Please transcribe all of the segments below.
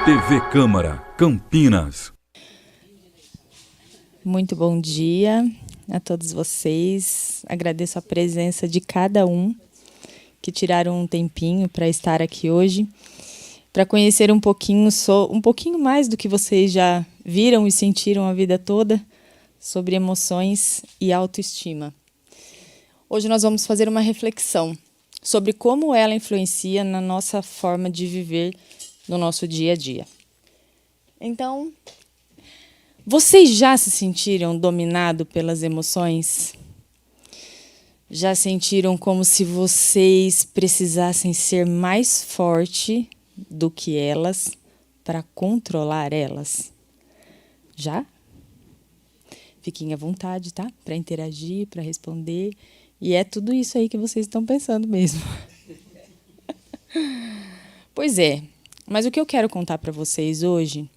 TV Câmara, Campinas. Muito bom dia a todos vocês. Agradeço a presença de cada um que tiraram um tempinho para estar aqui hoje, para conhecer um pouquinho mais do que vocês já viram e sentiram a vida toda sobre emoções e autoestima. Hoje nós vamos fazer uma reflexão sobre como ela influencia na nossa forma de viver no nosso dia a dia. Então, vocês já se sentiram dominados pelas emoções? Já sentiram como se vocês precisassem ser mais forte do que elas para controlar elas? Já? Fiquem à vontade, tá? Para interagir, para responder. E é tudo isso aí que vocês estão pensando mesmo. Pois é. Mas o que eu quero contar para vocês hoje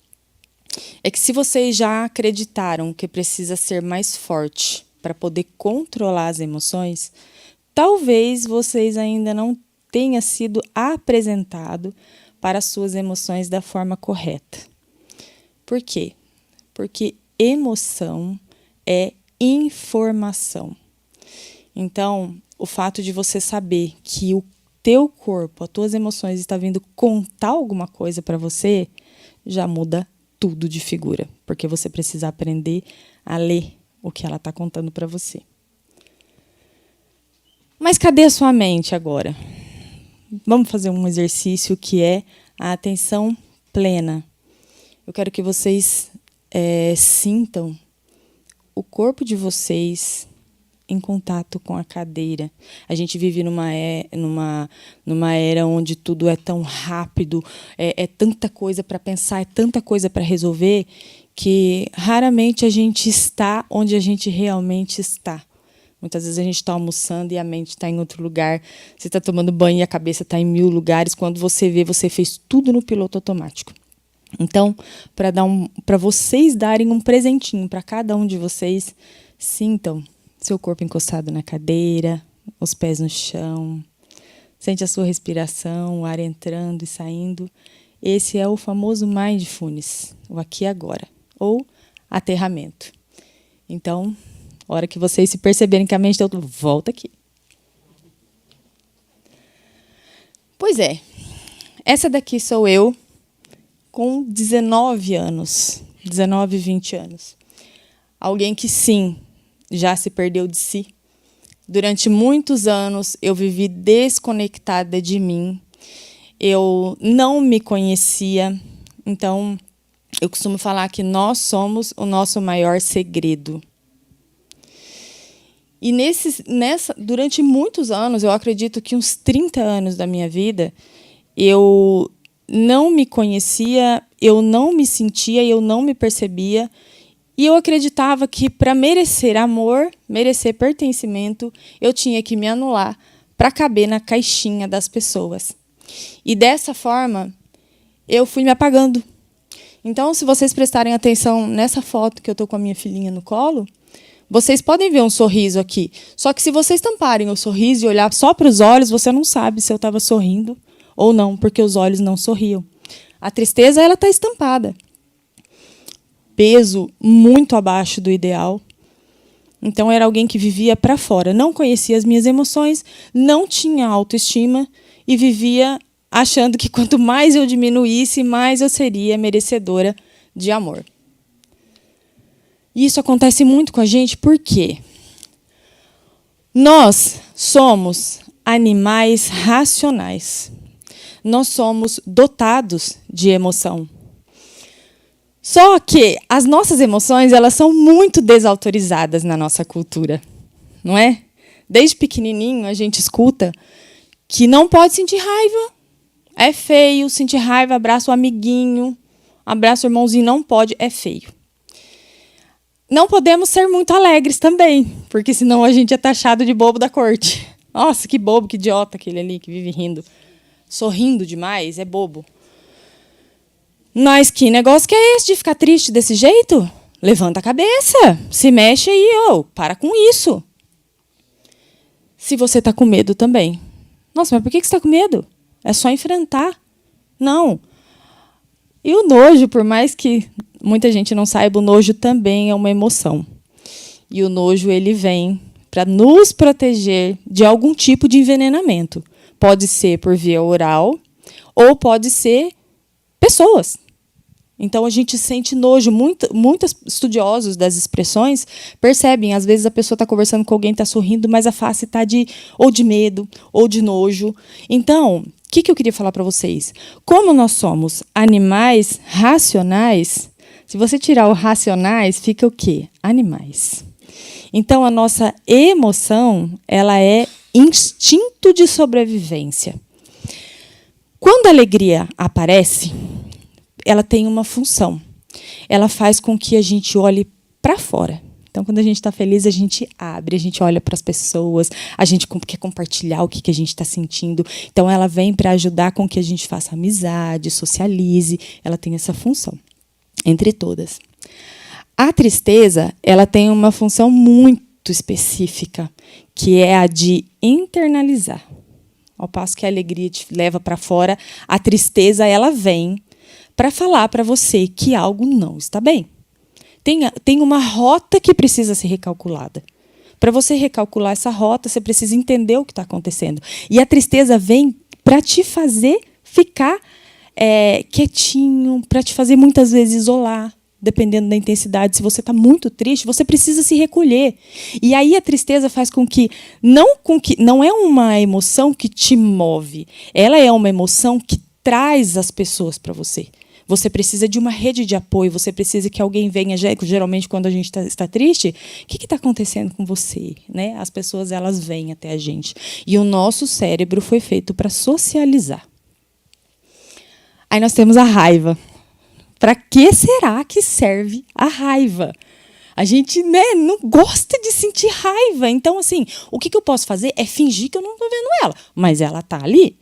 é que se vocês já acreditaram que precisa ser mais forte para poder controlar as emoções, talvez vocês ainda não tenham sido apresentado para as suas emoções da forma correta. Por quê? Porque emoção é informação. Então, o fato de você saber que o teu corpo, as tuas emoções estão vindo contar alguma coisa para você, já muda tudo de figura, porque você precisa aprender a ler o que ela está contando para você. Mas cadê a sua mente agora? Vamos fazer um exercício que é a atenção plena. Eu quero que vocês sintam o corpo de vocês em contato com a cadeira. A gente vive numa era onde tudo é tão rápido, é tanta coisa para pensar, é tanta coisa para resolver, que raramente a gente está onde a gente realmente está. Muitas vezes a gente está almoçando e a mente está em outro lugar. Você está tomando banho e a cabeça está em 1000 lugares. Quando você vê, você fez tudo no piloto automático. Então, para vocês darem um presentinho para cada um de vocês, sintam seu corpo encostado na cadeira, os pés no chão. Sente a sua respiração, o ar entrando e saindo. Esse é o famoso Mindfulness, o aqui e agora, ou aterramento. Então, a hora que vocês se perceberem que a mente está... Volta aqui. Pois é, essa daqui sou eu com 19 anos, 19, 20 anos. Alguém que, sim, já se perdeu de si. Durante muitos anos, eu vivi desconectada de mim. Eu não me conhecia. Então, eu costumo falar que nós somos o nosso maior segredo. E durante muitos anos, eu acredito que uns 30 anos da minha vida, eu não me conhecia, eu não me sentia, eu não me percebia. E eu acreditava que para merecer amor, merecer pertencimento, eu tinha que me anular para caber na caixinha das pessoas. E dessa forma, eu fui me apagando. Então, se vocês prestarem atenção nessa foto que eu estou com a minha filhinha no colo, vocês podem ver um sorriso aqui. Só que se vocês tamparem o sorriso e olhar só para os olhos, você não sabe se eu estava sorrindo ou não, porque os olhos não sorriam. A tristeza, ela está estampada. Peso muito abaixo do ideal. Então, era alguém que vivia para fora, não conhecia as minhas emoções, não tinha autoestima e vivia achando que quanto mais eu diminuísse, mais eu seria merecedora de amor. E isso acontece muito com a gente, por quê? Nós somos animais racionais. Nós somos dotados de emoção. Só que as nossas emoções, elas são muito desautorizadas na nossa cultura, não é? Desde pequenininho a gente escuta que não pode sentir raiva. É feio, sentir raiva, abraça o amiguinho, abraça o irmãozinho, não pode, é feio. Não podemos ser muito alegres também, porque senão a gente é taxado de bobo da corte. Nossa, que bobo, que idiota aquele ali que vive rindo. Sorrindo demais, é bobo. Mas que negócio que é esse de ficar triste desse jeito? Levanta a cabeça, se mexe aí, para com isso. Se você está com medo também. Nossa, mas por que você está com medo? É só enfrentar. Não. E o nojo, por mais que muita gente não saiba, o nojo também é uma emoção. E o nojo ele vem para nos proteger de algum tipo de envenenamento. Pode ser por via oral ou pode ser pessoas. Então, a gente sente nojo. Muitos estudiosos das expressões percebem, às vezes, a pessoa está conversando com alguém, está sorrindo, mas a face está ou de medo ou de nojo. Então, o que eu queria falar para vocês? Como nós somos animais racionais, se você tirar o racionais, fica o quê? Animais. Então, a nossa emoção ela é instinto de sobrevivência. Quando a alegria aparece, ela tem uma função. Ela faz com que a gente olhe para fora. Então, quando a gente está feliz, a gente abre, a gente olha para as pessoas, a gente quer compartilhar o que a gente está sentindo. Então, ela vem para ajudar com que a gente faça amizade, socialize. Ela tem essa função, entre todas. A tristeza, ela tem uma função muito específica, que é a de internalizar. Ao passo que a alegria te leva para fora, a tristeza ela vem para falar para você que algo não está bem. Tem uma rota que precisa ser recalculada. Para você recalcular essa rota, você precisa entender o que está acontecendo. E a tristeza vem para te fazer ficar quietinho, para te fazer muitas vezes isolar. Dependendo da intensidade, se você está muito triste, você precisa se recolher. E aí a tristeza faz com que não é uma emoção que te move, ela é uma emoção que traz as pessoas para você. Você precisa de uma rede de apoio, você precisa que alguém venha. Geralmente, quando a gente está triste, o que está acontecendo com você? Né? As pessoas elas vêm até a gente. E o nosso cérebro foi feito para socializar. Aí nós temos a raiva. Para que será que serve a raiva? A gente não gosta de sentir raiva. Então, assim, o que eu posso fazer é fingir que eu não estou vendo ela. Mas ela está ali.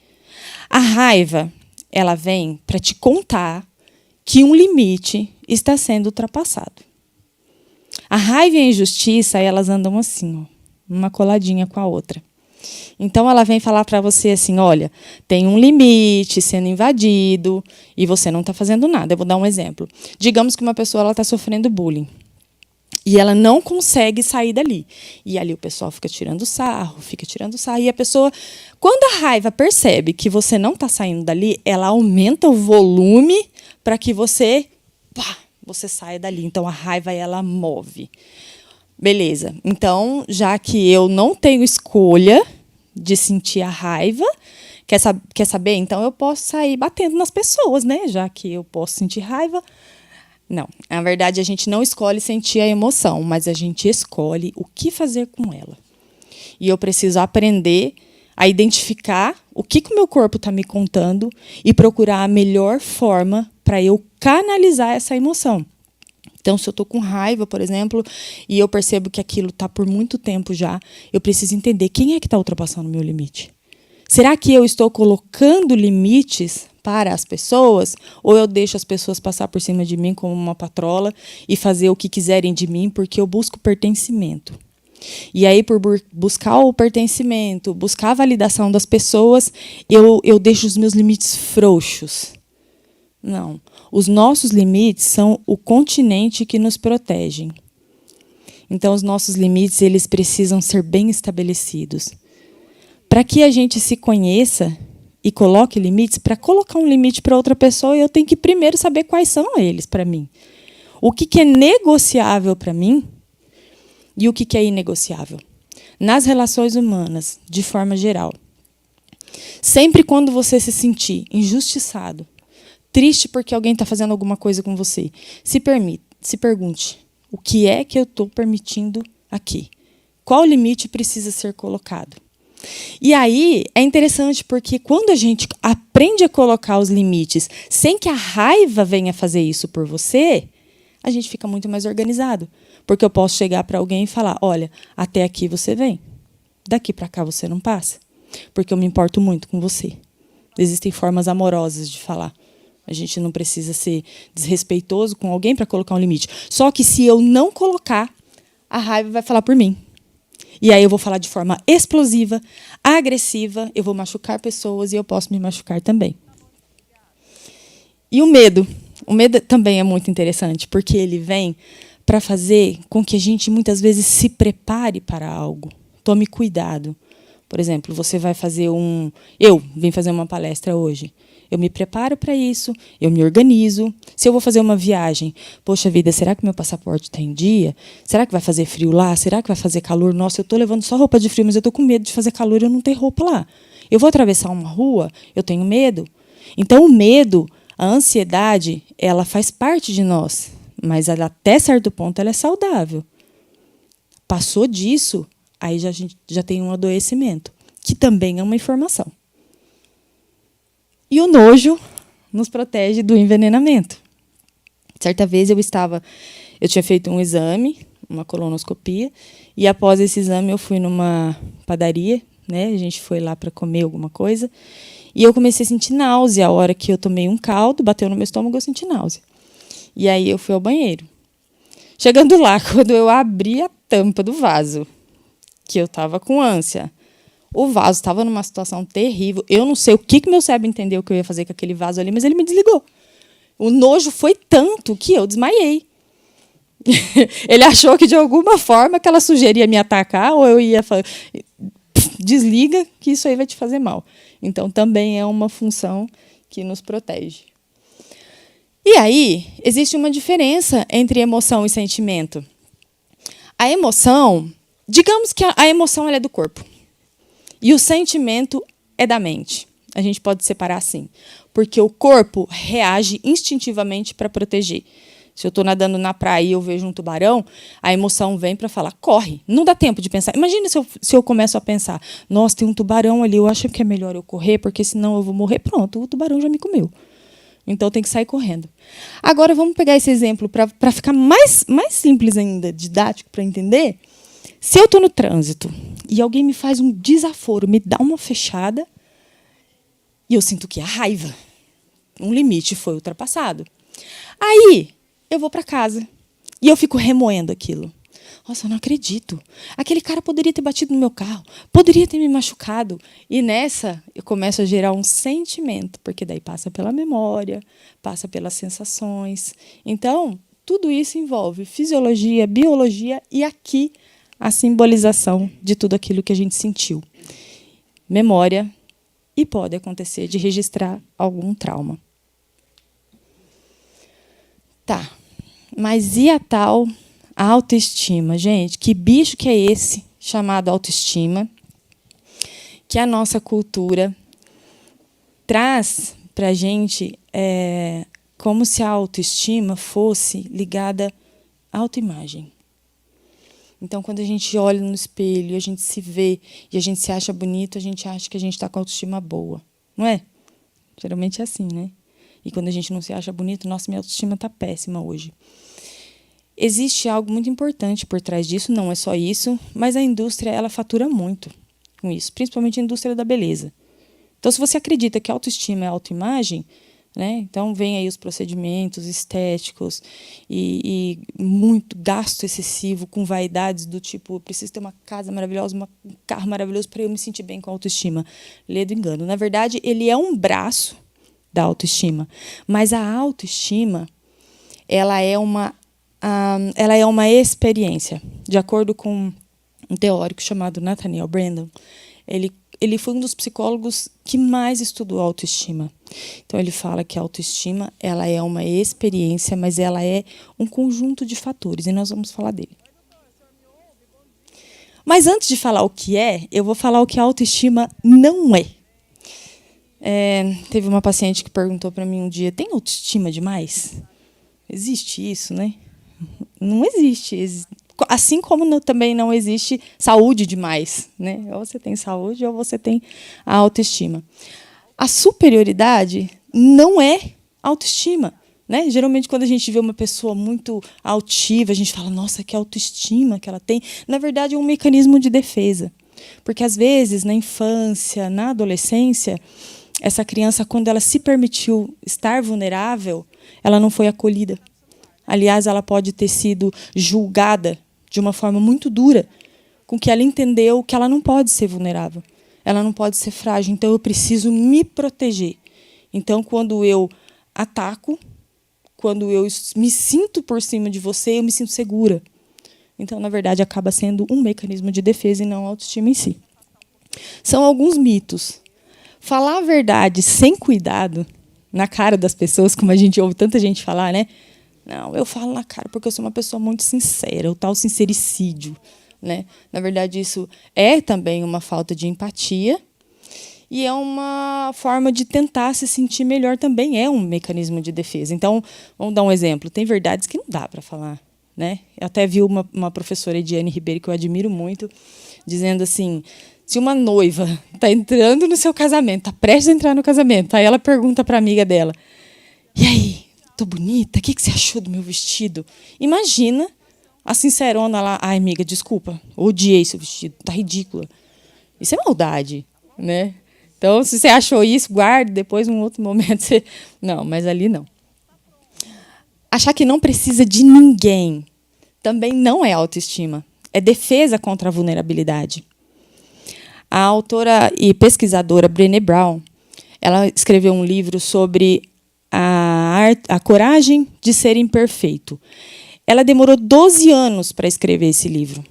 A raiva, ela vem para te contar que um limite está sendo ultrapassado. A raiva e a injustiça, elas andam assim, ó, uma coladinha com a outra. Então, ela vem falar para você assim, olha, tem um limite sendo invadido e você não está fazendo nada. Eu vou dar um exemplo. Digamos que uma pessoa está sofrendo bullying e ela não consegue sair dali. E ali o pessoal fica tirando sarro. E a pessoa, quando a raiva percebe que você não está saindo dali, ela aumenta o volume para que você saia dali. Então, a raiva, ela move. Beleza. Então, já que eu não tenho escolha de sentir a raiva, quer saber? Então, eu posso sair batendo nas pessoas, né? Já que eu posso sentir raiva. Não, na verdade, a gente não escolhe sentir a emoção, mas a gente escolhe o que fazer com ela. E eu preciso aprender a identificar o que o meu corpo está me contando e procurar a melhor forma para eu canalizar essa emoção. Então, se eu estou com raiva, por exemplo, e eu percebo que aquilo está por muito tempo já, eu preciso entender quem é que está ultrapassando o meu limite. Será que eu estou colocando limites para as pessoas ou eu deixo as pessoas passar por cima de mim como uma patrola e fazer o que quiserem de mim porque eu busco pertencimento? E aí, por buscar o pertencimento, buscar a validação das pessoas, eu deixo os meus limites frouxos. Não. Os nossos limites são o continente que nos protege. Então, os nossos limites eles precisam ser bem estabelecidos. Para que a gente se conheça e coloque limites, para colocar um limite para outra pessoa, eu tenho que primeiro saber quais são eles para mim. O que é negociável para mim e o que é inegociável. Nas relações humanas, de forma geral. Sempre quando você se sentir injustiçado, triste porque alguém está fazendo alguma coisa com você, se pergunte, o que é que eu estou permitindo aqui? Qual limite precisa ser colocado? E aí é interessante porque quando a gente aprende a colocar os limites sem que a raiva venha fazer isso por você, a gente fica muito mais organizado. Porque eu posso chegar para alguém e falar, olha, até aqui você vem, daqui para cá você não passa, porque eu me importo muito com você. Existem formas amorosas de falar. A gente não precisa ser desrespeitoso com alguém para colocar um limite. Só que se eu não colocar, a raiva vai falar por mim. E aí eu vou falar de forma explosiva, agressiva, eu vou machucar pessoas e eu posso me machucar também. E o medo? O medo também é muito interessante, porque ele vem para fazer com que a gente muitas vezes se prepare para algo. Tome cuidado. Por exemplo, você vai fazer eu vim fazer uma palestra hoje. Eu me preparo para isso, eu me organizo. Se eu vou fazer uma viagem, poxa vida, será que meu passaporte está em dia? Será que vai fazer frio lá? Será que vai fazer calor? Nossa, eu estou levando só roupa de frio, mas eu estou com medo de fazer calor e eu não ter roupa lá. Eu vou atravessar uma rua, eu tenho medo. Então, o medo, a ansiedade, ela faz parte de nós, mas ela, até certo ponto ela é saudável. Passou disso, aí a gente já tem um adoecimento, que também é uma informação. E o nojo nos protege do envenenamento. Certa vez eu tinha feito um exame, uma colonoscopia, e após esse exame eu fui numa padaria, né? A gente foi lá para comer alguma coisa, e eu comecei a sentir náusea. A hora que eu tomei um caldo, bateu no meu estômago, eu senti náusea. E aí eu fui ao banheiro. Chegando lá, quando eu abri a tampa do vaso, que eu estava com ânsia, o vaso estava numa situação terrível. Eu não sei o que meu cérebro entendeu que eu ia fazer com aquele vaso ali, mas ele me desligou. O nojo foi tanto que eu desmaiei. Ele achou que, de alguma forma, aquela sujeira ia me atacar, ou eu ia falar, desliga, que isso aí vai te fazer mal. Então, também é uma função que nos protege. E aí, existe uma diferença entre emoção e sentimento. A emoção, digamos que a emoção ela é do corpo. E o sentimento é da mente. A gente pode separar assim. Porque o corpo reage instintivamente para proteger. Se eu estou nadando na praia e eu vejo um tubarão, a emoção vem para falar, corre. Não dá tempo de pensar. Imagina se eu começo a pensar, nossa, tem um tubarão ali, eu acho que é melhor eu correr, porque senão eu vou morrer. Pronto, o tubarão já me comeu. Então tem que sair correndo. Agora vamos pegar esse exemplo para ficar mais simples ainda, didático para entender. Se eu estou no trânsito e alguém me faz um desaforo, me dá uma fechada, e eu sinto que a raiva, um limite foi ultrapassado. Aí eu vou para casa e eu fico remoendo aquilo. Nossa, eu não acredito. Aquele cara poderia ter batido no meu carro, poderia ter me machucado. E nessa eu começo a gerar um sentimento, porque daí passa pela memória, passa pelas sensações. Então, tudo isso envolve fisiologia, biologia e aqui a simbolização de tudo aquilo que a gente sentiu. Memória, e pode acontecer de registrar algum trauma. Tá, mas e a tal autoestima? Gente, que bicho que é esse chamado autoestima? Que a nossa cultura traz para a gente como se a autoestima fosse ligada à autoimagem. Então, quando a gente olha no espelho, a gente se vê e a gente se acha bonito, a gente acha que a gente está com a autoestima boa. Não é? Geralmente é assim, né? E quando a gente não se acha bonito, nossa, minha autoestima está péssima hoje. Existe algo muito importante por trás disso, não é só isso, mas a indústria ela fatura muito com isso, principalmente a indústria da beleza. Então, se você acredita que a autoestima é autoimagem, né, então vem aí os procedimentos estéticos e muito gasto excessivo com vaidades do tipo, eu preciso ter uma casa maravilhosa, um carro maravilhoso para eu me sentir bem com a autoestima. Lê do engano. Na verdade, ele é um braço da autoestima, mas a autoestima ela é uma experiência. De acordo com um teórico chamado Nathaniel Branden, ele foi um dos psicólogos que mais estudou a autoestima. Então, ele fala que a autoestima ela é uma experiência, mas ela é um conjunto de fatores, e nós vamos falar dele. Mas antes de falar o que é, eu vou falar o que a autoestima não é. Teve uma paciente que perguntou para mim um dia, tem autoestima demais? Existe isso, né? Não existe. Assim como também não existe saúde demais, né? Ou você tem saúde ou você tem a autoestima. A superioridade não é autoestima, né? Geralmente, quando a gente vê uma pessoa muito altiva, a gente fala, nossa, que autoestima que ela tem. Na verdade, é um mecanismo de defesa. Porque, às vezes, na infância, na adolescência, essa criança, quando ela se permitiu estar vulnerável, ela não foi acolhida. Aliás, ela pode ter sido julgada de uma forma muito dura, com que ela entendeu que ela não pode ser vulnerável, ela não pode ser frágil, então eu preciso me proteger. Então, quando eu ataco, quando eu me sinto por cima de você, eu me sinto segura. Então, na verdade, acaba sendo um mecanismo de defesa e não a autoestima em si. São alguns mitos. Falar a verdade sem cuidado, na cara das pessoas, como a gente ouve tanta gente falar, né? Não, eu falo na cara porque eu sou uma pessoa muito sincera, o tal sincericídio, né? Na verdade, isso é também uma falta de empatia e é uma forma de tentar se sentir melhor também, é um mecanismo de defesa. Então, vamos dar um exemplo. Tem verdades que não dá para falar, né? Eu até vi uma professora, Ediane Ribeiro, que eu admiro muito, dizendo assim, se uma noiva está entrando no seu casamento, está prestes a entrar no casamento, aí ela pergunta para a amiga dela, e aí, tô bonita? O que você achou do meu vestido? Imagina a sincerona lá, ai, amiga, desculpa, odiei seu vestido, tá ridícula. Isso é maldade, né? Então, se você achou isso, guarde, depois, num outro momento, você... Não, mas ali não. Achar que não precisa de ninguém também não é autoestima. É defesa contra a vulnerabilidade. A autora e pesquisadora Brené Brown, ela escreveu um livro sobre a coragem de ser imperfeito. Ela demorou 12 anos para escrever esse livro.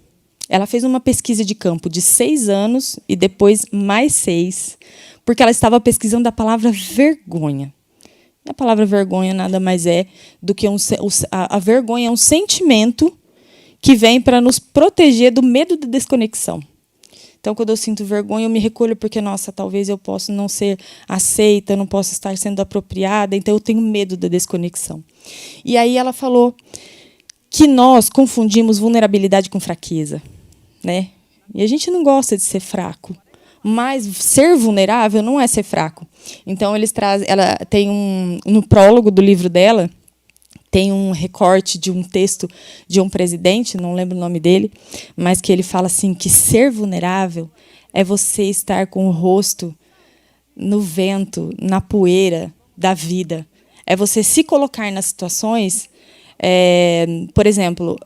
Ela fez uma pesquisa de campo de 6 anos e depois mais 6, porque ela estava pesquisando a palavra vergonha. A palavra vergonha nada mais é do que a vergonha é um sentimento que vem para nos proteger do medo da desconexão. Então, quando eu sinto vergonha, eu me recolho porque, nossa, talvez eu possa não ser aceita, não possa estar sendo apropriada, então eu tenho medo da desconexão. E aí ela falou que nós confundimos vulnerabilidade com fraqueza, né? E a gente não gosta de ser fraco, mas ser vulnerável não é ser fraco. Então, ela tem no prólogo do livro dela, tem um recorte de um texto de um presidente, não lembro o nome dele, mas que ele fala assim que ser vulnerável é você estar com o rosto no vento, na poeira da vida. É você se colocar nas situações, por exemplo,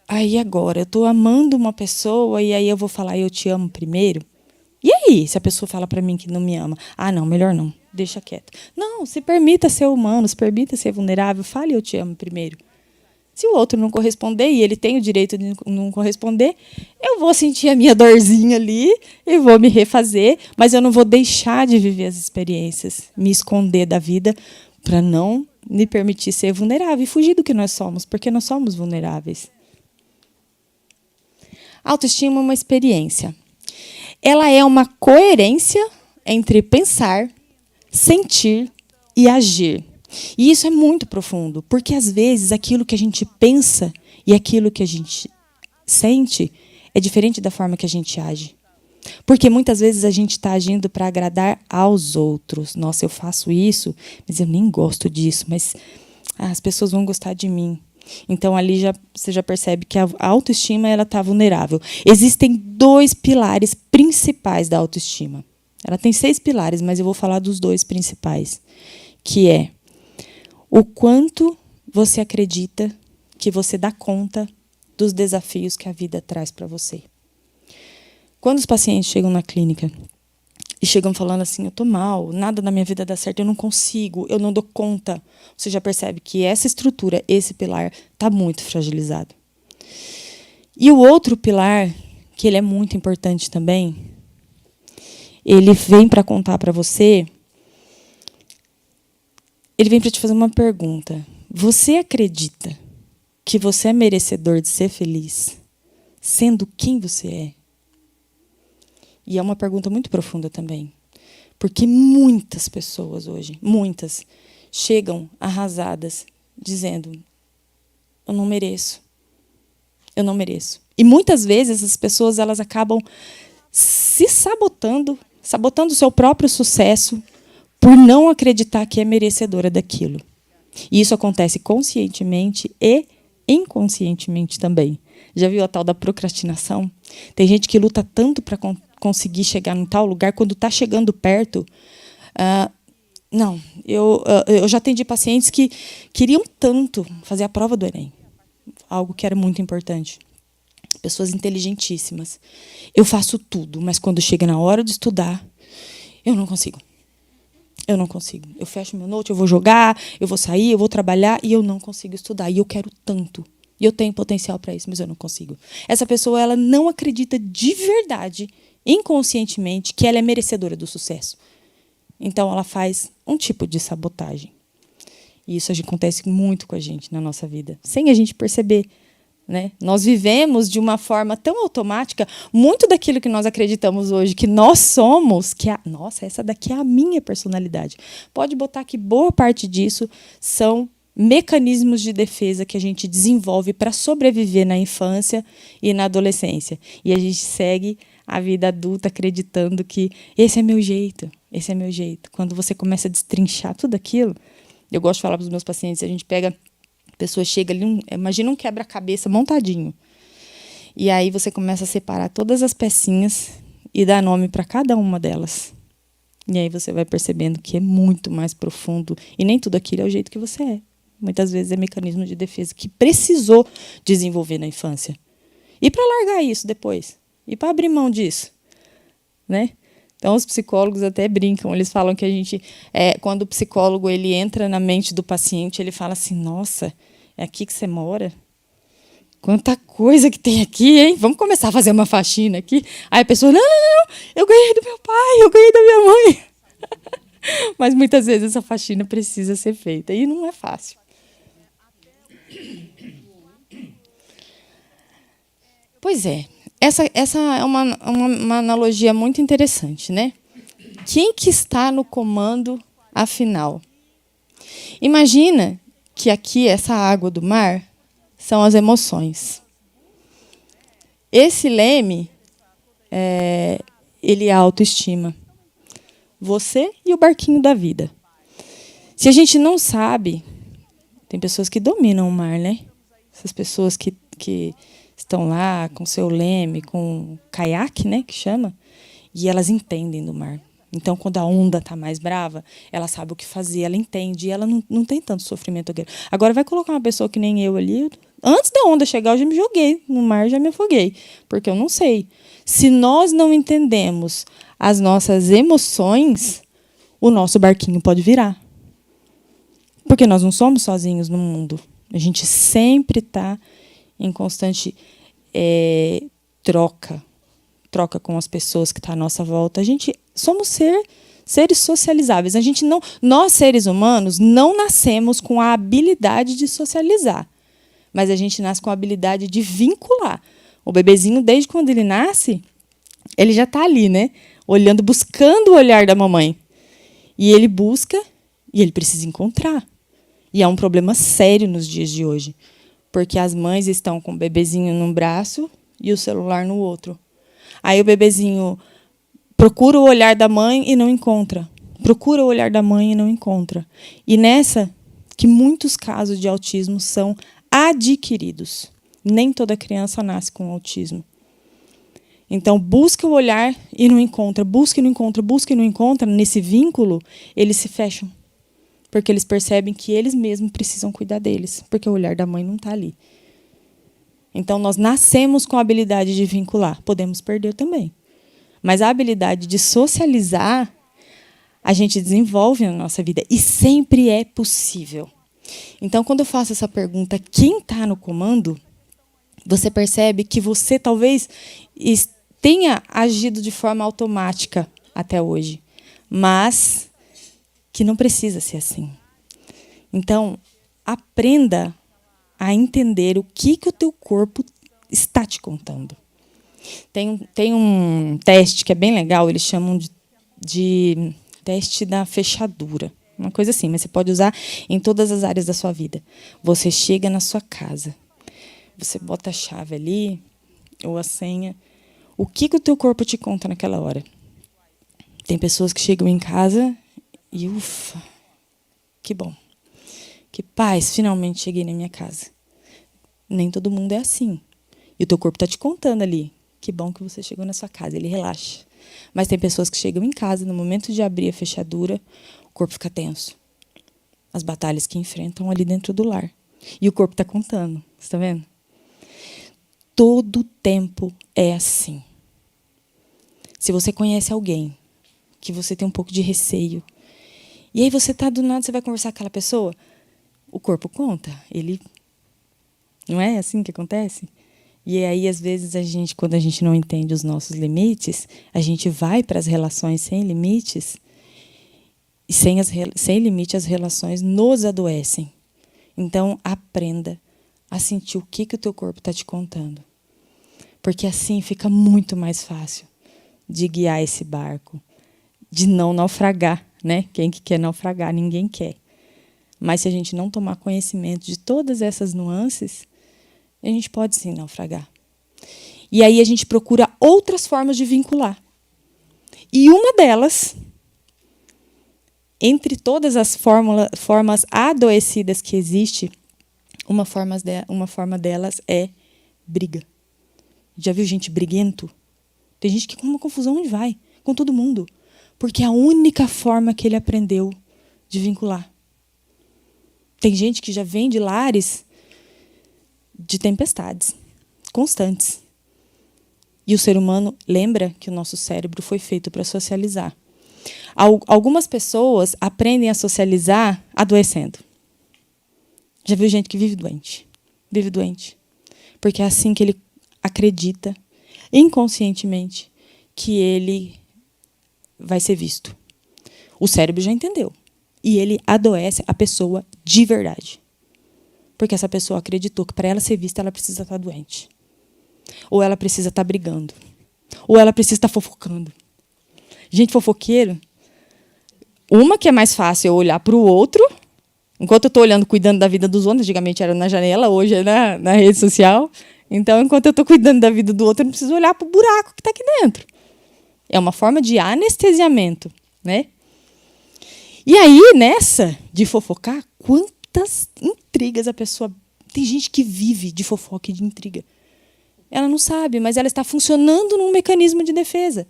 aí agora eu estou amando uma pessoa e aí eu vou falar eu te amo primeiro. E aí, se a pessoa fala para mim que não me ama? Ah, não, melhor não, deixa quieto. Não, se permita ser humano, se permita ser vulnerável, fale eu te amo primeiro. Se o outro não corresponder, e ele tem o direito de não corresponder, eu vou sentir a minha dorzinha ali e vou me refazer, mas eu não vou deixar de viver as experiências, me esconder da vida para não me permitir ser vulnerável e fugir do que nós somos, porque nós somos vulneráveis. A autoestima é uma experiência. Ela é uma coerência entre pensar, sentir e agir. E isso é muito profundo, porque, às vezes, aquilo que a gente pensa e aquilo que a gente sente é diferente da forma que a gente age. Porque, muitas vezes, a gente está agindo para agradar aos outros. Nossa, eu faço isso, mas eu nem gosto disso, mas as pessoas vão gostar de mim. Então, ali você já percebe que a autoestima está vulnerável. Existem 2 pilares principais da autoestima. Ela tem 6 pilares, mas eu vou falar dos 2 principais, que é o quanto você acredita que você dá conta dos desafios que a vida traz para você. Quando os pacientes chegam na clínica e chegam falando assim, eu estou mal, nada na minha vida dá certo, eu não consigo, eu não dou conta. Você já percebe que essa estrutura, esse pilar, está muito fragilizado. E o outro pilar, que ele é muito importante também, ele vem para contar para você, ele vem para te fazer uma pergunta. Você acredita que você é merecedor de ser feliz, sendo quem você é? E é uma pergunta muito profunda também. Porque muitas pessoas hoje, muitas, chegam arrasadas, dizendo, eu não mereço. Eu não mereço. E muitas vezes as pessoas elas acabam se sabotando o seu próprio sucesso por não acreditar que é merecedora daquilo. E isso acontece conscientemente e inconscientemente também. Já viu a tal da procrastinação? Tem gente que luta tanto para conseguir chegar em tal lugar, quando está chegando perto... eu já atendi pacientes que queriam tanto fazer a prova do Enem, algo que era muito importante. pessoas inteligentíssimas. Eu faço tudo, mas quando chega na hora de estudar, eu não consigo. Eu não consigo. Eu fecho meu note, eu vou jogar, eu vou sair, eu vou trabalhar e eu não consigo estudar. E eu quero tanto. E eu tenho potencial para isso, mas eu não consigo. Essa pessoa, ela não acredita de verdade, inconscientemente, que ela é merecedora do sucesso. Então, ela faz um tipo de sabotagem. E isso acontece muito com a gente na nossa vida, sem a gente perceber. Né? Nós vivemos de uma forma tão automática, muito daquilo que nós acreditamos hoje, que nós somos, nossa, essa daqui é a minha personalidade. Pode botar que boa parte disso são mecanismos de defesa que a gente desenvolve para sobreviver na infância e na adolescência. E a gente segue a vida adulta acreditando que esse é meu jeito, esse é meu jeito. Quando você começa a destrinchar tudo aquilo, eu gosto de falar para os meus pacientes, a gente pega... A pessoa chega ali, imagina um quebra-cabeça montadinho. E aí você começa a separar todas as pecinhas e dar nome para cada uma delas. E aí você vai percebendo que é muito mais profundo. E nem tudo aquilo é o jeito que você é. Muitas vezes é mecanismo de defesa que precisou desenvolver na infância. E para largar isso depois? E para abrir mão disso? Né? Então, os psicólogos até brincam. Eles falam que a gente, quando o psicólogo ele entra na mente do paciente, ele fala assim, nossa, é aqui que você mora? Quanta coisa que tem aqui, hein? Vamos começar a fazer uma faxina aqui. Aí a pessoa, não, eu ganhei do meu pai, eu ganhei da minha mãe. Mas muitas vezes essa faxina precisa ser feita e não é fácil. Pois é, essa é uma analogia muito interessante, né? Quem que está no comando, afinal? Imagina que aqui, essa água do mar, são as emoções. Esse leme, ele é a autoestima. Você e o barquinho da vida. Se a gente não sabe, tem pessoas que dominam o mar, né? Essas pessoas que estão lá com seu leme, com caiaque, né, que chama, e elas entendem do mar. Então, quando a onda está mais brava, ela sabe o que fazer, ela entende, e ela não tem tanto sofrimento. Agora, vai colocar uma pessoa que nem eu ali, antes da onda chegar, eu já me joguei no mar, já me afoguei, porque eu não sei. Se nós não entendemos as nossas emoções, o nosso barquinho pode virar. Porque nós não somos sozinhos no mundo. A gente sempre está em constante troca com as pessoas que estão à nossa volta. A gente somos seres socializáveis. Nós, seres humanos, não nascemos com a habilidade de socializar, mas a gente nasce com a habilidade de vincular. O bebezinho, desde quando ele nasce, ele já está ali, né? Olhando, buscando o olhar da mamãe. E ele busca e ele precisa encontrar. E é um problema sério nos dias de hoje, porque as mães estão com o bebezinho num braço e o celular no outro. Aí o bebezinho procura o olhar da mãe e não encontra. Procura o olhar da mãe e não encontra. E nessa, que muitos casos de autismo são adquiridos. Nem toda criança nasce com autismo. Então, busca o olhar e não encontra. Busca e não encontra, busca e não encontra. Nesse vínculo, eles se fecham. Porque eles percebem que eles mesmos precisam cuidar deles, porque o olhar da mãe não está ali. Então, nós nascemos com a habilidade de vincular. Podemos perder também. Mas a habilidade de socializar, a gente desenvolve na nossa vida. E sempre é possível. Então, quando eu faço essa pergunta, quem está no comando, você percebe que você talvez tenha agido de forma automática até hoje. Mas que não precisa ser assim. Então, aprenda a entender o que o teu corpo está te contando. Tem um teste que é bem legal, eles chamam de teste da fechadura. Uma coisa assim, mas você pode usar em todas as áreas da sua vida. Você chega na sua casa, você bota a chave ali, ou a senha. O que o teu corpo te conta naquela hora? Tem pessoas que chegam em casa e, ufa, que bom. Que paz, finalmente cheguei na minha casa. Nem todo mundo é assim. E o teu corpo está te contando ali. Que bom que você chegou na sua casa, ele relaxa. Mas tem pessoas que chegam em casa, no momento de abrir a fechadura, o corpo fica tenso. As batalhas que enfrentam ali dentro do lar. E o corpo está contando, você está vendo? todo tempo é assim. Se você conhece alguém que você tem um pouco de receio, e aí você está do nada, você vai conversar com aquela pessoa, o corpo conta. Ele não é assim que acontece? E aí, às vezes, quando a gente não entende os nossos limites, a gente vai para as relações sem limites, e sem limite as relações nos adoecem. Então, aprenda a sentir o que o teu corpo está te contando. Porque assim fica muito mais fácil de guiar esse barco, de não naufragar, né? Quem que quer naufragar? Ninguém quer. Mas se a gente não tomar conhecimento de todas essas nuances, a gente pode sim naufragar. E aí a gente procura outras formas de vincular. E uma delas, entre todas as formas adoecidas que existe, uma forma delas é briga. Já viu gente briguento? Tem gente que com uma confusão onde vai, com todo mundo. Porque é a única forma que ele aprendeu de vincular. Tem gente que já vem de lares de tempestades constantes. E o ser humano lembra que o nosso cérebro foi feito para socializar. Algumas pessoas aprendem a socializar adoecendo. Já viu gente que vive doente? Vive doente. Porque é assim que ele acredita, inconscientemente, que ele vai ser visto. O cérebro já entendeu. E ele adoece a pessoa de verdade. Porque essa pessoa acreditou que para ela ser vista, ela precisa estar doente. Ou ela precisa estar brigando. Ou ela precisa estar fofocando. Gente, fofoqueiro, uma que é mais fácil é olhar para o outro, enquanto eu estou olhando, cuidando da vida dos outros, antigamente era na janela, hoje é na rede social. Então, enquanto eu estou cuidando da vida do outro, eu não preciso olhar para o buraco que está aqui dentro. É uma forma de anestesiamento, né? E aí, nessa de fofocar, quantas intrigas a pessoa... Tem gente que vive de fofoca e de intriga. Ela não sabe, mas ela está funcionando num mecanismo de defesa.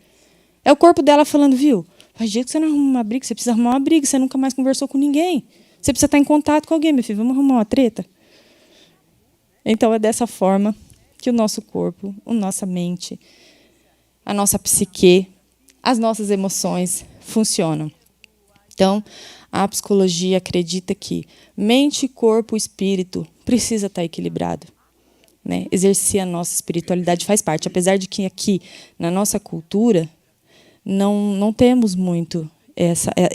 É o corpo dela falando, viu? Faz dia que você não arruma uma briga, você precisa arrumar uma briga, você nunca mais conversou com ninguém. Você precisa estar em contato com alguém, meu filho, vamos arrumar uma treta? Então, é dessa forma que o nosso corpo, a nossa mente, a nossa psique, as nossas emoções funcionam. Então, a psicologia acredita que mente, corpo e espírito precisa estar equilibrado. Né? Exercer a nossa espiritualidade faz parte. Apesar de que aqui, na nossa cultura, não temos muito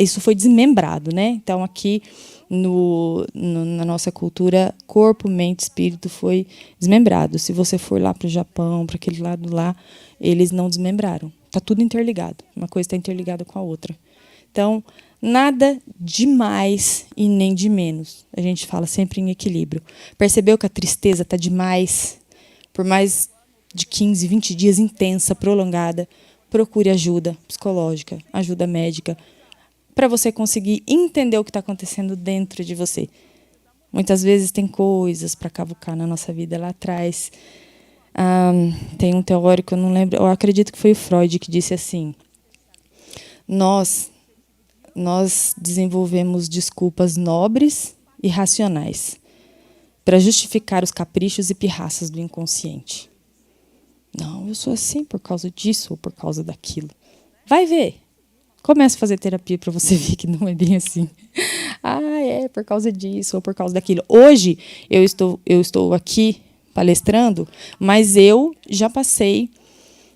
isso foi desmembrado, né? Então, aqui na nossa cultura, corpo, mente, espírito foi desmembrado. Se você for lá para o Japão, para aquele lado lá, eles não desmembraram. Está tudo interligado. Uma coisa está interligada com a outra. Então, nada de mais e nem de menos. A gente fala sempre em equilíbrio. Percebeu que a tristeza está demais? Por mais de 15, 20 dias intensa, prolongada, procure ajuda psicológica, ajuda médica, para você conseguir entender o que está acontecendo dentro de você. Muitas vezes tem coisas para cavucar na nossa vida lá atrás. Tem um teórico, eu não lembro, eu acredito que foi o Freud, que disse assim: nós desenvolvemos desculpas nobres e racionais para justificar os caprichos e pirraças do inconsciente. Não, eu sou assim por causa disso ou por causa daquilo. Vai ver. Começa a fazer terapia para você ver que não é bem assim. É por causa disso ou por causa daquilo. Hoje eu estou aqui palestrando, mas eu já passei...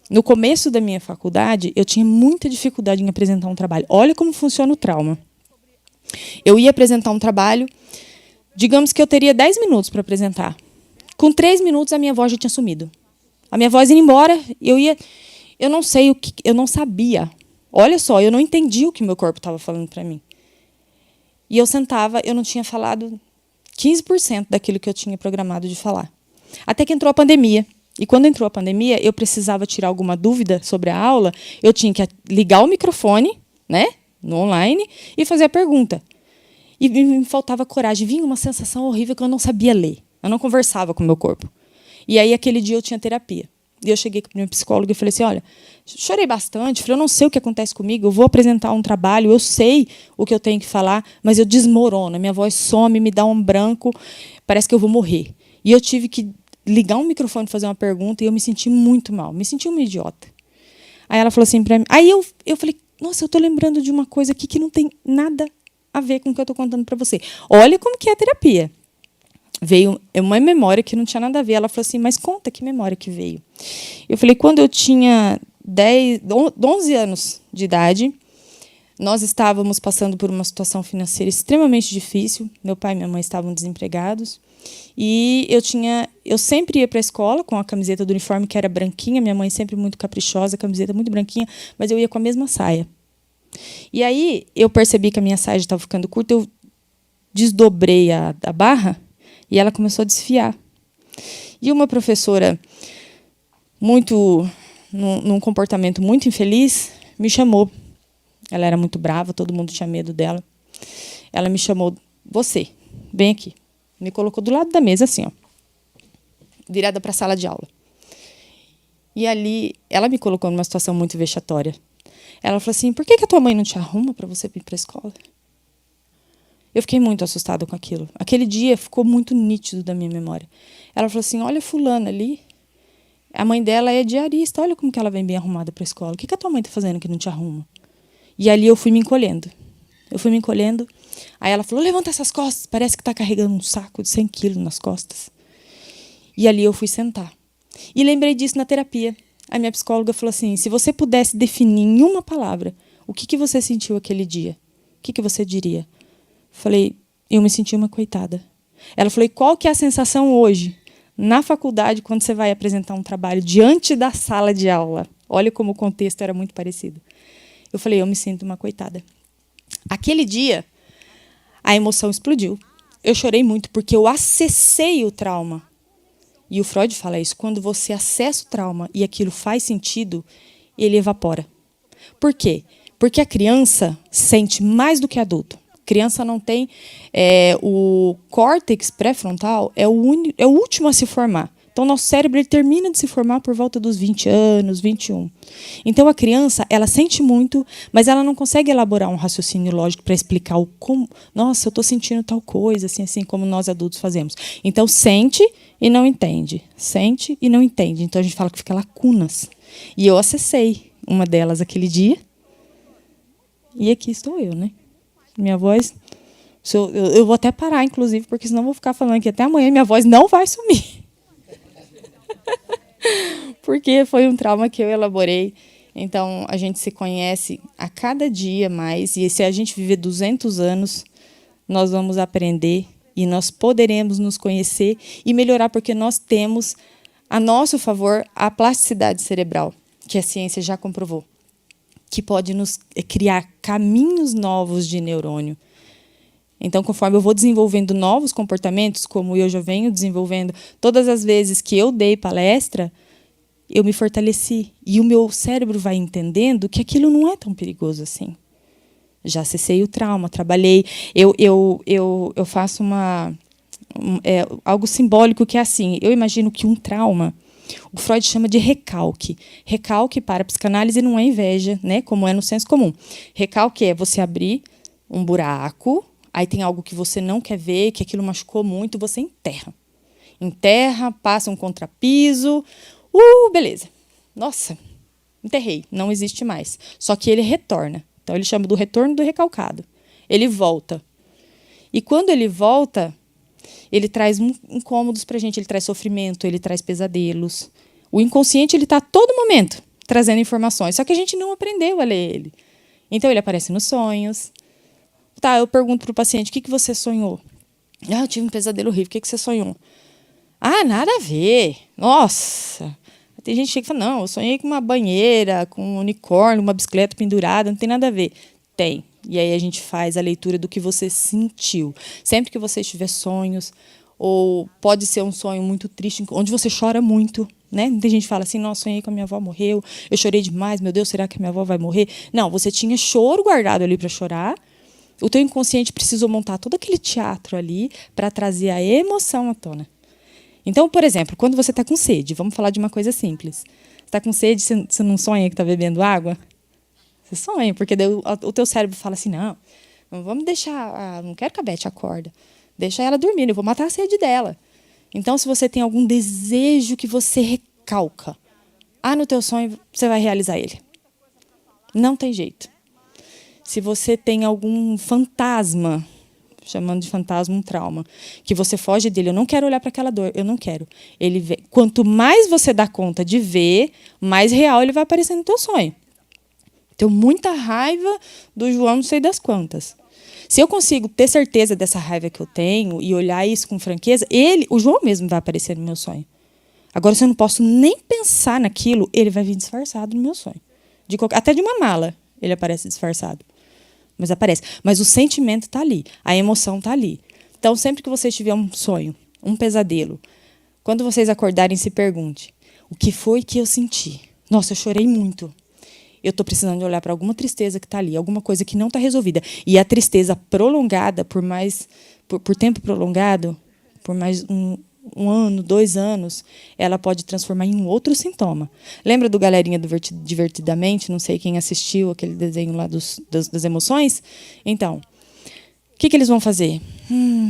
No começo da minha faculdade, eu tinha muita dificuldade em apresentar um trabalho. Olha como funciona o trauma. Eu ia apresentar um trabalho, digamos que eu teria 10 minutos para apresentar. Com 3 minutos, a minha voz já tinha sumido. A minha voz ia embora, eu não sei o que, eu não sabia. Olha só, eu não entendi o que meu corpo estava falando para mim. E eu sentava, eu não tinha falado 15% daquilo que eu tinha programado de falar. Até que entrou a pandemia. E quando entrou a pandemia, eu precisava tirar alguma dúvida sobre a aula, eu tinha que ligar o microfone, né, no online, e fazer a pergunta. E me faltava coragem, vinha uma sensação horrível que eu não sabia ler. Eu não conversava com o meu corpo. E aí, aquele dia, eu tinha terapia. E eu cheguei com o meu psicólogo e falei assim, olha, chorei bastante, falei, eu não sei o que acontece comigo, eu vou apresentar um trabalho, eu sei o que eu tenho que falar, mas eu desmorono, minha voz some, me dá um branco, parece que eu vou morrer. E eu tive que ligar um microfone e fazer uma pergunta e eu me senti muito mal, me senti uma idiota. Aí ela falou assim para mim, aí eu falei, nossa, eu estou lembrando de uma coisa aqui que não tem nada a ver com o que eu estou contando para você. Olha como que é a terapia. Veio uma memória que não tinha nada a ver. Ela falou assim, mas conta que memória que veio. Eu falei, quando eu tinha 11 anos de idade, nós estávamos passando por uma situação financeira extremamente difícil. Meu pai e minha mãe estavam desempregados. E eu sempre ia para a escola com a camiseta do uniforme, que era branquinha. Minha mãe sempre muito caprichosa, camiseta muito branquinha, mas eu ia com a mesma saia. E aí eu percebi que a minha saia já estava ficando curta, eu desdobrei a barra e ela começou a desfiar. E uma professora, num comportamento muito infeliz, me chamou. Ela era muito brava, todo mundo tinha medo dela. Ela me chamou, você, vem aqui. Me colocou do lado da mesa, assim, ó, virada para a sala de aula. E ali, ela me colocou numa situação muito vexatória. Ela falou assim, por que a tua mãe não te arruma para você ir para a escola? Eu fiquei muito assustada com aquilo. Aquele dia ficou muito nítido da minha memória. Ela falou assim, olha fulana ali, a mãe dela é diarista, olha como que ela vem bem arrumada para a escola. O que a tua mãe está fazendo que não te arruma? E ali eu fui me encolhendo. Aí ela falou, levanta essas costas, parece que está carregando um saco de 100 quilos nas costas. E ali eu fui sentar. E lembrei disso na terapia. A minha psicóloga falou assim, se você pudesse definir em uma palavra o que você sentiu aquele dia, o que você diria? Falei, eu me senti uma coitada. Ela falou, e qual que é a sensação hoje, na faculdade, quando você vai apresentar um trabalho diante da sala de aula? Olha como o contexto era muito parecido. Eu falei, eu me sinto uma coitada. Aquele dia, a emoção explodiu. Eu chorei muito, porque eu acessei o trauma. E o Freud fala isso, quando você acessa o trauma e aquilo faz sentido, ele evapora. Por quê? Porque a criança sente mais do que adulto. A criança não tem... o córtex pré-frontal é o último a se formar. Então, nosso cérebro ele termina de se formar por volta dos 20 anos, 21. Então, a criança, ela sente muito, mas ela não consegue elaborar um raciocínio lógico para explicar o como... Nossa, eu estou sentindo tal coisa, assim como nós adultos fazemos. Então, sente e não entende. Sente e não entende. Então, a gente fala que fica lacunas. E eu acessei uma delas aquele dia. E aqui estou eu, né? Minha voz... Eu vou até parar, inclusive, porque senão eu vou ficar falando aqui até amanhã e minha voz não vai sumir. Porque foi um trauma que eu elaborei. Então, a gente se conhece a cada dia mais. E se a gente viver 200 anos, nós vamos aprender e nós poderemos nos conhecer e melhorar, porque nós temos, a nosso favor, a plasticidade cerebral, que a ciência já comprovou, que pode nos criar caminhos novos de neurônio. Então, conforme eu vou desenvolvendo novos comportamentos, como eu já venho desenvolvendo, todas as vezes que eu dei palestra, eu me fortaleci. E o meu cérebro vai entendendo que aquilo não é tão perigoso assim. Já acessei o trauma, trabalhei. Eu faço algo simbólico que é assim. Eu imagino que um trauma, o Freud chama de recalque. Recalque para a psicanálise não é inveja, né, como é no senso comum. Recalque é você abrir um buraco, aí tem algo que você não quer ver, que aquilo machucou muito, você enterra. Enterra, passa um contrapiso, beleza. Nossa, enterrei, não existe mais. Só que ele retorna. Então, ele chama do retorno do recalcado. Ele volta. E quando ele volta, ele traz incômodos para a gente, ele traz sofrimento, ele traz pesadelos. O inconsciente está a todo momento trazendo informações, só que a gente não aprendeu a ler ele. Então, ele aparece nos sonhos. Tá, eu pergunto para o paciente, o que você sonhou? Eu tive um pesadelo horrível, o que você sonhou? Nada a ver. Nossa! Tem gente que chega e fala, não, eu sonhei com uma banheira, com um unicórnio, uma bicicleta pendurada, não tem nada a ver. Tem. E aí a gente faz a leitura do que você sentiu. Sempre que você tiver sonhos, ou pode ser um sonho muito triste, onde você chora muito, né? Tem gente que fala assim, nossa, sonhei que a minha avó morreu, eu chorei demais, meu Deus, será que a minha avó vai morrer? Não, você tinha choro guardado ali para chorar, o teu inconsciente precisou montar todo aquele teatro ali para trazer a emoção à tona. Então, por exemplo, quando você está com sede, vamos falar de uma coisa simples. Você está com sede, você não sonha que está bebendo água? Você sonha, porque daí o teu cérebro fala assim, não vamos deixar, não quero que a Beth acorda. Deixa ela dormir, eu vou matar a sede dela. Então, se você tem algum desejo que você recalca, no teu sonho você vai realizar ele. Não tem jeito. Se você tem algum fantasma, chamando de fantasma um trauma, que você foge dele, eu não quero olhar para aquela dor, eu não quero. Ele vê. Quanto mais você dá conta de ver, mais real ele vai aparecer no teu sonho. Tenho muita raiva do João, não sei das quantas. Se eu consigo ter certeza dessa raiva que eu tenho e olhar isso com franqueza, o João mesmo vai aparecer no meu sonho. Agora, se eu não posso nem pensar naquilo, ele vai vir disfarçado no meu sonho. Até de uma mala ele aparece disfarçado. Mas aparece. Mas o sentimento está ali, a emoção está ali. Então, sempre que vocês tiverem um sonho, um pesadelo, quando vocês acordarem, se pergunte: o que foi que eu senti? Nossa, eu chorei muito. Eu estou precisando de olhar para alguma tristeza que está ali, alguma coisa que não está resolvida. E a tristeza prolongada, por tempo prolongado, por mais um ano, 2 anos, ela pode transformar em um outro sintoma. Lembra do Galerinha do Divertidamente? Não sei quem assistiu aquele desenho lá das emoções. Então, o que eles vão fazer?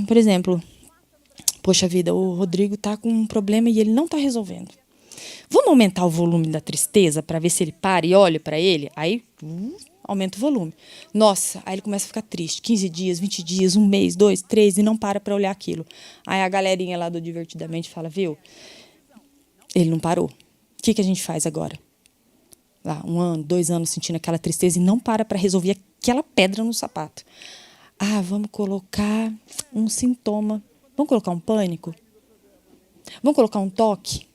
Por exemplo, poxa vida, o Rodrigo está com um problema e ele não está resolvendo. Vamos aumentar o volume da tristeza para ver se ele para e olha para ele? Aí, aumenta o volume. Nossa, aí ele começa a ficar triste. 15 dias, 20 dias, 1 mês, 2, 3, e não para olhar aquilo. Aí a galerinha lá do Divertidamente fala, viu? Ele não parou. O que a gente faz agora? Lá, 1 ano, 2 anos sentindo aquela tristeza e não para resolver aquela pedra no sapato. Vamos colocar um sintoma. Vamos colocar um pânico? Vamos colocar um toque?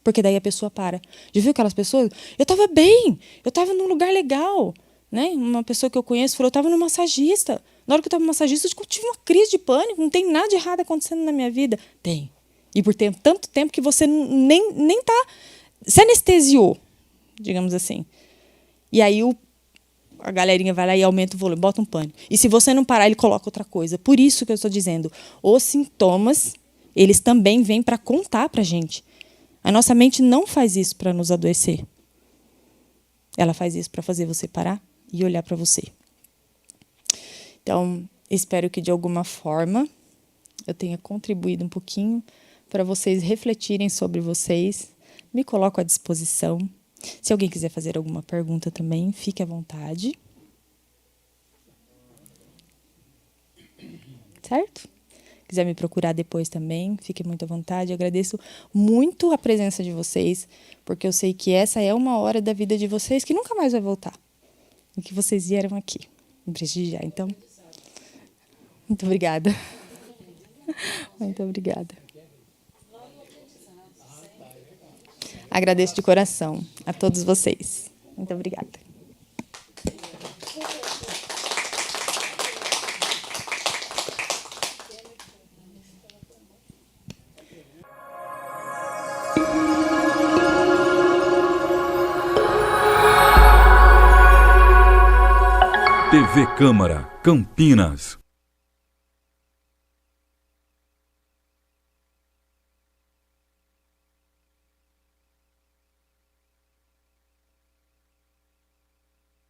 Porque daí a pessoa para. Já viu aquelas pessoas? Eu estava bem, eu estava num lugar legal. Né? Uma pessoa que eu conheço falou, eu estava no massagista. Na hora que eu estava no massagista, eu tive uma crise de pânico. Não tem nada de errado acontecendo na minha vida. Tem. E por tanto tempo que você nem está... Se anestesiou, digamos assim. E aí a galerinha vai lá e aumenta o volume, bota um pânico. E se você não parar, ele coloca outra coisa. Por isso que eu estou dizendo, os sintomas, eles também vêm para contar para a gente. A nossa mente não faz isso para nos adoecer. Ela faz isso para fazer você parar e olhar para você. Então, espero que, de alguma forma, eu tenha contribuído um pouquinho para vocês refletirem sobre vocês. Me coloco à disposição. Se alguém quiser fazer alguma pergunta também, fique à vontade. Certo? Quiser me procurar depois também, fique muito à vontade. Eu agradeço muito a presença de vocês, porque eu sei que essa é uma hora da vida de vocês que nunca mais vai voltar. E que vocês vieram aqui me prestigiar. Então, muito obrigada. Muito obrigada. Agradeço de coração a todos vocês. Muito obrigada. TV Câmara, Campinas.